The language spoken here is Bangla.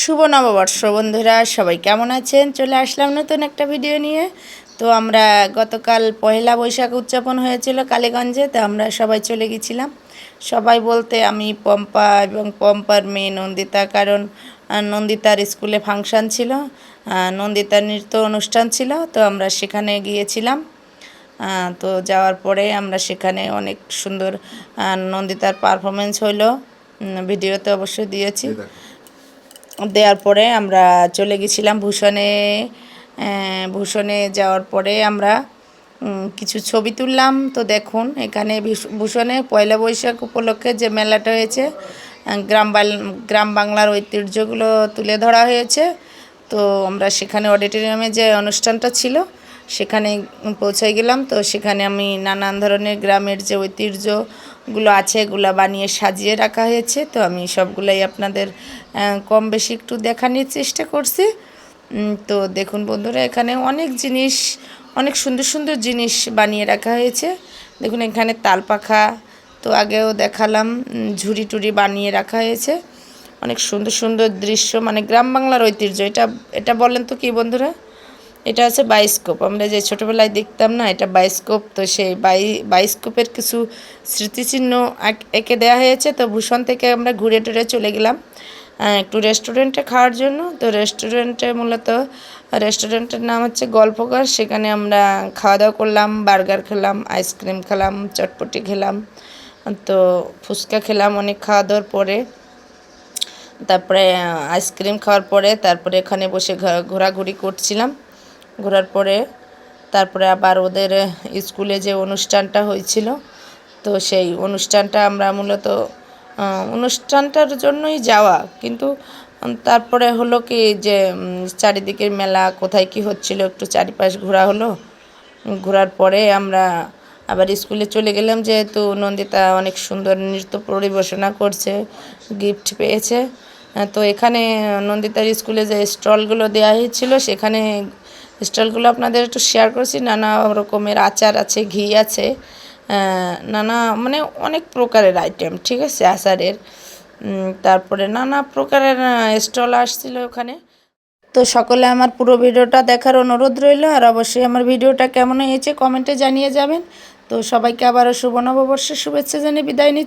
শুভ নববর্ষ বন্ধুরা, সবাই কেমন আছেন? চলে আসলাম নতুন একটা ভিডিও নিয়ে। তো আমরা গতকাল পয়লা বৈশাখ উদযাপন হয়েছিল কালীগঞ্জে, তো আমরা সবাই চলে গেছিলাম। সবাই বলতে আমি পম্পা এবং পম্পার মেয়ে নন্দিতা, কারণ নন্দিতার স্কুলে ফাংশান ছিল, নন্দিতার নৃত্য অনুষ্ঠান ছিল, তো আমরা সেখানে গিয়েছিলাম। তো যাওয়ার পরে আমরা সেখানে অনেক সুন্দর নন্দিতার পারফরমেন্স হইলো, ভিডিওতে অবশ্যই দিয়েছি। দেওয়ার পরে আমরা চলে গেছিলাম ভূষণে যাওয়ার পরে আমরা কিছু ছবি তুললাম। তো দেখুন, এখানে ভূষণে পয়লা বৈশাখ উপলক্ষে যে মেলাটা হয়েছে, গ্রাম বাংলার ঐতিহ্যগুলো তুলে ধরা হয়েছে। তো আমরা সেখানে অডিটোরিয়ামে যে অনুষ্ঠানটা ছিল সেখানে পৌঁছে গেলাম। তো সেখানে আমি নানান ধরনের গ্রামের যে ঐতিহ্যগুলো আছে এগুলো বানিয়ে সাজিয়ে রাখা হয়েছে। তো আমি সবগুলাই আপনাদের কম বেশি একটু দেখানোর চেষ্টা করছি। তো দেখুন বন্ধুরা, এখানে অনেক সুন্দর সুন্দর জিনিস বানিয়ে রাখা হয়েছে। দেখুন এখানে তালপাখা, তো আগেও দেখালাম, ঝুড়ি টুড়ি বানিয়ে রাখা হয়েছে। অনেক সুন্দর সুন্দর দৃশ্য, মানে গ্রাম বাংলার ঐতিহ্য। এটা বলেন তো কি বন্ধুরা? এটা আছে বায়োস্কোপ। আমরা যে ছোটোবেলায় দেখতাম না, এটা বায়োস্কোপ। তো সেই বায়োস্কোপের কিছু স্মৃতিচিহ্ন এঁকে দেওয়া হয়েছে। তো ভূষণ থেকে আমরা ঘুরে টুরে চলে গেলাম একটু রেস্টুরেন্টে খাওয়ার জন্য। তো রেস্টুরেন্টের নাম হচ্ছে গল্পঘর। সেখানে আমরা খাওয়া দাওয়া করলাম, বার্গার খেলাম, আইসক্রিম খেলাম, চটপটি খেলাম, তো ফুচকা খেলাম। অনেক খাওয়া দাওয়ার পরে তারপরে আইসক্রিম খাওয়ার পরে তারপরে এখানে বসে ঘোরাঘুরি করছিলাম। ঘোরার পরে তারপরে আবার ওদের স্কুলে যে অনুষ্ঠানটা হয়েছিল, তো সেই অনুষ্ঠানটা আমরা মূলত অনুষ্ঠানটার জন্যই যাওয়া, কিন্তু তারপরে হলো কি যে চারিদিকের মেলা কোথায় কি হচ্ছিল একটু চারিপাশ ঘোরা হলো। ঘোরার পরে আমরা আবার স্কুলে চলে গেলাম, যেহেতু নন্দিতা অনেক সুন্দর নৃত্য পরিবেশনা করছে, গিফট পেয়েছে। তো এখানে নন্দিতার স্কুলে যে স্টলগুলো দেওয়া হয়েছিল, সেখানে স্টলগুলো আপনাদের একটু শেয়ার করছি। নানা রকমের আচার আছে, ঘি আছে, নানা মানে অনেক প্রকারের আইটেম, ঠিক আছে, আচারের। তারপরে নানা প্রকারের স্টল আসছিল ওখানে। তো সকলে আমার পুরো ভিডিওটা দেখার অনুরোধ রইল, আর অবশ্যই আমার ভিডিওটা কেমন হয়েছে কমেন্টে জানিয়ে যাবেন। তো সবাইকে আবারও শুভ নববর্ষের শুভেচ্ছা জানিয়ে বিদায় নিচ্ছি।